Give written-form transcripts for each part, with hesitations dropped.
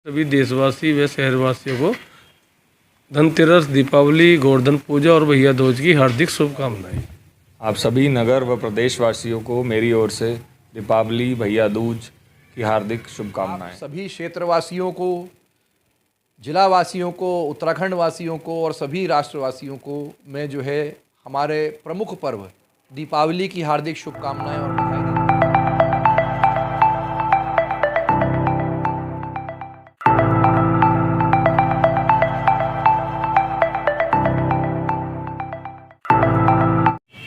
सभी देशवासी व शहरवासियों को धनतेरस, दीपावली, गोवर्धन पूजा और भैया दूज की हार्दिक शुभकामनाएं। आप सभी नगर व प्रदेशवासियों को मेरी ओर से दीपावली, भैया दूज की हार्दिक शुभकामनाएं। सभी क्षेत्रवासियों को, जिलावासियों को, उत्तराखंड वासियों को और सभी राष्ट्रवासियों को मैं जो है हमारे प्रमुख पर्व दीपावली की हार्दिक शुभकामनाएं और बधाई देता हूं।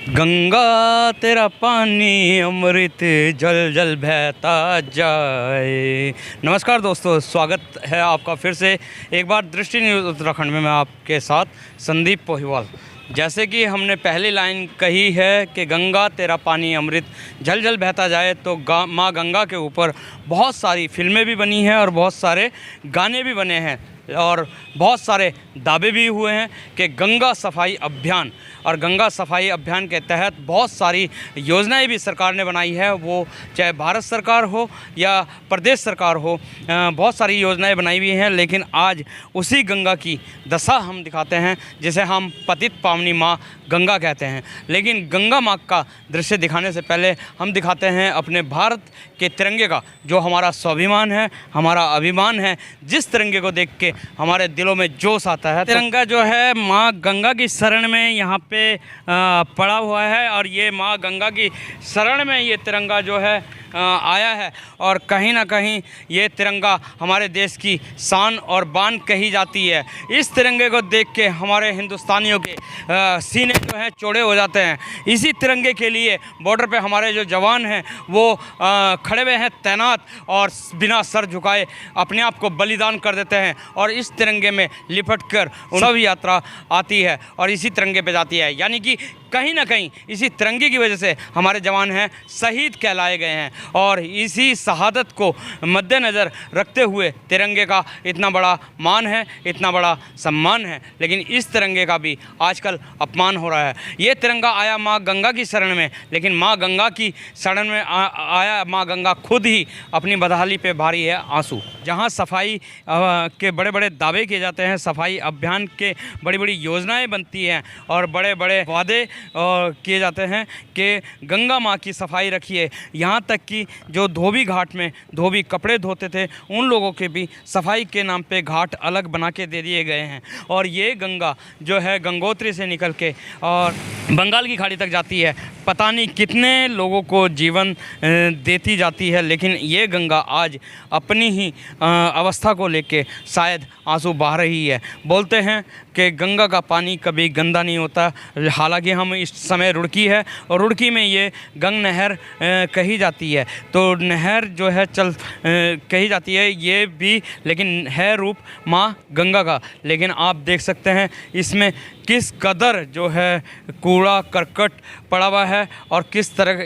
गंगा तेरा पानी अमृत जल जल बहता जाए। नमस्कार दोस्तों, स्वागत है आपका फिर से एक बार दृष्टि न्यूज़ उत्तराखंड में। मैं आपके साथ संदीप पोहिवाल। जैसे कि हमने पहली लाइन कही है कि गंगा तेरा पानी अमृत जल जल बहता जाए, तो माँ गंगा के ऊपर बहुत सारी फिल्में भी बनी हैं और बहुत सारे गाने भी बने हैं और बहुत सारे दावे भी हुए हैं कि गंगा सफाई अभियान, और गंगा सफाई अभियान के तहत बहुत सारी योजनाएं भी सरकार ने बनाई है, वो चाहे भारत सरकार हो या प्रदेश सरकार हो, बहुत सारी योजनाएं बनाई हुई हैं। लेकिन आज उसी गंगा की दशा हम दिखाते हैं जिसे हम पतित पावनी माँ गंगा कहते हैं। लेकिन गंगा माँ का दृश्य दिखाने से पहले हम दिखाते हैं अपने भारत के तिरंगे का, जो हमारा स्वाभिमान है, हमारा अभिमान है, जिस तिरंगे को देख के हमारे दिलों में जोश आता है। तिरंगा जो है माँ गंगा की शरण में यहाँ पे पड़ा हुआ है और ये माँ गंगा की शरण में ये तिरंगा जो है आया है, और कहीं ना कहीं ये तिरंगा हमारे देश की शान और बान कही जाती है। इस तिरंगे को देख के हमारे हिंदुस्तानियों के सीने जो हैं चौड़े हो जाते हैं। इसी तिरंगे के लिए बॉर्डर पे हमारे जो जवान हैं वो खड़े हुए हैं तैनात, और बिना सर झुकाए अपने आप को बलिदान कर देते हैं और इस तिरंगे में लिपट कर शव यात्रा आती है और इसी तिरंगे पे जाती है। यानी कि कहीं ना कहीं इसी तिरंगे की वजह से हमारे जवान हैं शहीद कहलाए गए हैं, और इसी शहादत को मद्देनज़र रखते हुए तिरंगे का इतना बड़ा मान है, इतना बड़ा सम्मान है। लेकिन इस तिरंगे का भी आजकल अपमान हो रहा है। ये तिरंगा आया माँ गंगा की शरण में, लेकिन माँ गंगा की शरण में आया माँ गंगा खुद ही अपनी बदहाली पे भारी है आंसू। जहाँ सफाई के बड़े बड़े दावे किए जाते हैं, सफाई अभियान के बड़ी बड़ी योजनाएं बनती हैं और बड़े बड़े वादे किए जाते हैं कि गंगा माँ की सफाई रखिए। यहाँ तक कि जो धोबी घाट में धोबी कपड़े धोते थे, उन लोगों के भी सफाई के नाम पे घाट अलग बना के दे दिए गए हैं। और ये गंगा जो है गंगोत्री से निकल के और बंगाल की खाड़ी तक जाती है, पता नहीं कितने लोगों को जीवन देती जाती है। लेकिन ये गंगा आज अपनी ही अवस्था को लेके शायद आंसू बहा रही है। बोलते हैं कि गंगा का पानी कभी गंदा नहीं होता। हालांकि हम इस समय रुड़की है और रुड़की में ये गंग नहर कही जाती है, तो नहर जो है कही जाती है ये भी, लेकिन है रूप माँ गंगा का। लेकिन आप देख सकते हैं इसमें किस कदर जो है कूड़ा करकट पड़ा हुआ है और किस तरह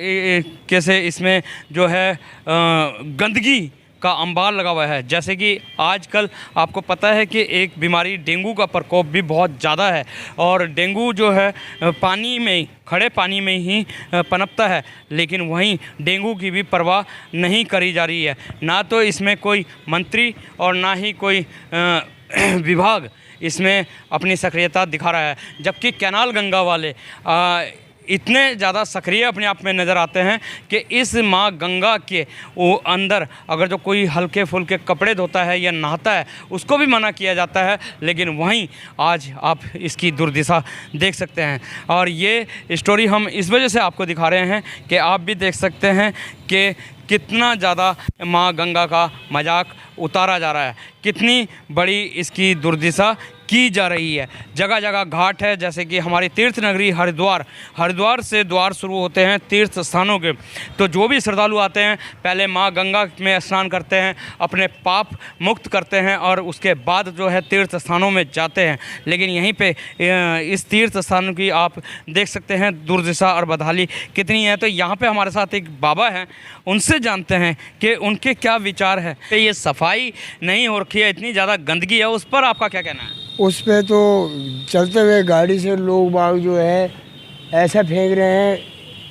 कैसे इसमें जो है गंदगी का अंबार लगा हुआ है। जैसे कि आजकल आपको पता है कि एक बीमारी डेंगू का प्रकोप भी बहुत ज़्यादा है, और डेंगू जो है पानी में, खड़े पानी में ही पनपता है। लेकिन वहीं डेंगू की भी परवाह नहीं करी जा रही है। ना तो इसमें कोई मंत्री और ना ही कोई विभाग इसमें अपनी सक्रियता दिखा रहा है, जबकि कैनाल गंगा वाले इतने ज़्यादा सक्रिय अपने आप में नज़र आते हैं कि इस माँ गंगा के वो अंदर अगर जो कोई हल्के फुल्के कपड़े धोता है या नहाता है उसको भी मना किया जाता है। लेकिन वहीं आज आप इसकी दुर्दशा देख सकते हैं, और ये स्टोरी हम इस वजह से आपको दिखा रहे हैं कि आप भी देख सकते हैं कि कितना ज़्यादा माँ गंगा का मजाक उतारा जा रहा है, कितनी बड़ी इसकी दुर्दशा की जा रही है। जगह जगह घाट है, जैसे कि हमारी तीर्थ नगरी हरिद्वार से द्वार शुरू होते हैं तीर्थ स्थानों के। तो जो भी श्रद्धालु आते हैं पहले माँ गंगा में स्नान करते हैं, अपने पाप मुक्त करते हैं और उसके बाद जो है तीर्थ स्थानों में जाते हैं। लेकिन यहीं पे इस तीर्थ स्थान की आप देख सकते हैं दुर्दशा और बदहाली कितनी है। तो यहाँ पे हमारे साथ एक बाबा हैं, उनसे जानते हैं कि उनके क्या विचार है। तो ये सफाई नहीं हो रखी है, इतनी ज़्यादा गंदगी है, उस पर आपका क्या कहना है? उस पे तो चलते हुए गाड़ी से लोग बाग जो है ऐसा फेंक रहे हैं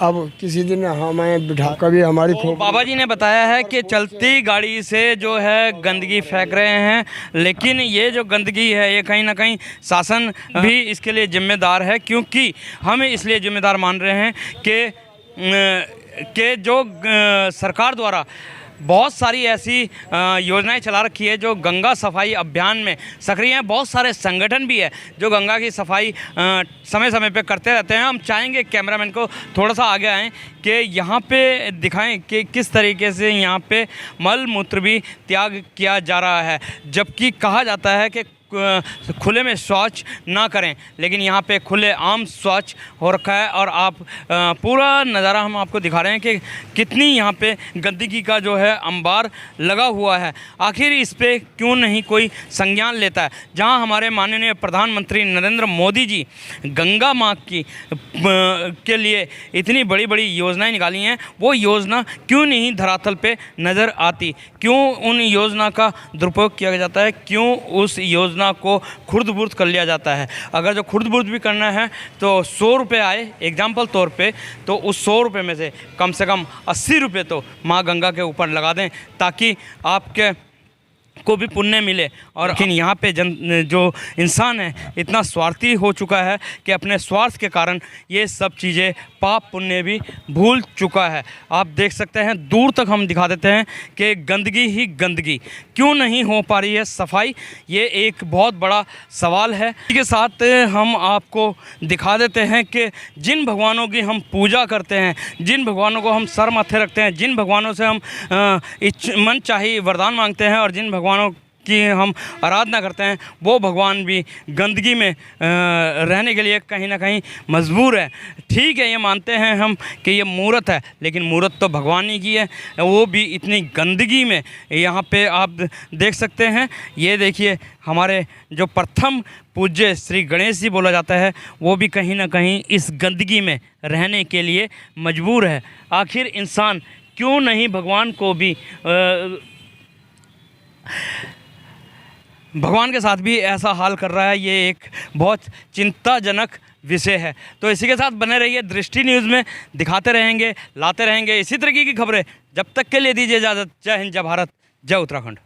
अब किसी दिन हमें बिठा कभी हमारी तो बाबा जी ने बताया है कि चलती गाड़ी से जो है गंदगी फेंक रहे हैं, लेकिन ये जो गंदगी है ये कहीं ना कहीं शासन भी इसके लिए जिम्मेदार है, क्योंकि हम इसलिए जिम्मेदार मान रहे हैं कि जो सरकार द्वारा बहुत सारी ऐसी योजनाएं चला रखी है जो गंगा सफाई अभियान में सक्रिय हैं। बहुत सारे संगठन भी है जो गंगा की सफाई समय समय पे करते रहते हैं। हम चाहेंगे कैमरामैन को थोड़ा सा आगे आएँ कि यहाँ पे दिखाएं कि किस तरीके से यहाँ पे मल मूत्र भी त्याग किया जा रहा है, जबकि कहा जाता है कि खुले में शौच ना करें, लेकिन यहाँ पे खुले आम शौच हो रखा है। और आप पूरा नज़ारा हम आपको दिखा रहे हैं कि कितनी यहाँ पे गंदगी का जो है अंबार लगा हुआ है। आखिर इस पे क्यों नहीं कोई संज्ञान लेता है? जहाँ हमारे माननीय प्रधानमंत्री नरेंद्र मोदी जी गंगा माँ की के लिए इतनी बड़ी बड़ी योजनाएं निकाली हैं, वो योजना क्यों नहीं धरातल पे नज़र आती? क्यों उन योजना का दुरुपयोग किया जाता है? क्यों उस योजना को खुर्द-बुर्द कर लिया जाता है? अगर जो खुर्द-बुर्द भी करना है तो 100 रुपये आए एग्जाम्पल तौर पे, तो उस 100 रुपये में से कम 80 रुपये तो माँ गंगा के ऊपर लगा दें, ताकि आपके को भी पुण्य मिले। और लेकिन यहाँ पे जो इंसान है इतना स्वार्थी हो चुका है कि अपने स्वार्थ के कारण ये सब चीज़ें पाप पुण्य भी भूल चुका है। आप देख सकते हैं, दूर तक हम दिखा देते हैं कि गंदगी ही गंदगी क्यों नहीं हो पा रही है सफाई, ये एक बहुत बड़ा सवाल है। इसी के साथ हम आपको दिखा देते हैं कि जिन भगवानों की हम पूजा करते हैं, जिन भगवानों को हम सर माथे रखते हैं, जिन भगवानों से हम मन चाहिए वरदान मांगते हैं और जिन भगवानों की हम आराधना करते हैं, वो भगवान भी गंदगी में रहने के लिए कहीं ना कहीं मजबूर है। ठीक है, ये मानते हैं हम कि ये मूर्त है, लेकिन मूर्त तो भगवान ही की है, वो भी इतनी गंदगी में। यहाँ पे आप देख सकते हैं, ये देखिए हमारे जो प्रथम पूज्य श्री गणेश जी बोला जाता है, वो भी कहीं ना कहीं इस गंदगी में रहने के लिए मजबूर है। आखिर इंसान क्यों नहीं भगवान को भी भगवान के साथ भी ऐसा हाल कर रहा है? ये एक बहुत चिंताजनक विषय है। तो इसी के साथ बने रहिए दृष्टि न्यूज़ में, दिखाते रहेंगे, लाते रहेंगे इसी तरीके की खबरें। जब तक के लिए दीजिए इजाज़त। जय हिंद, जय भारत, जय उत्तराखंड।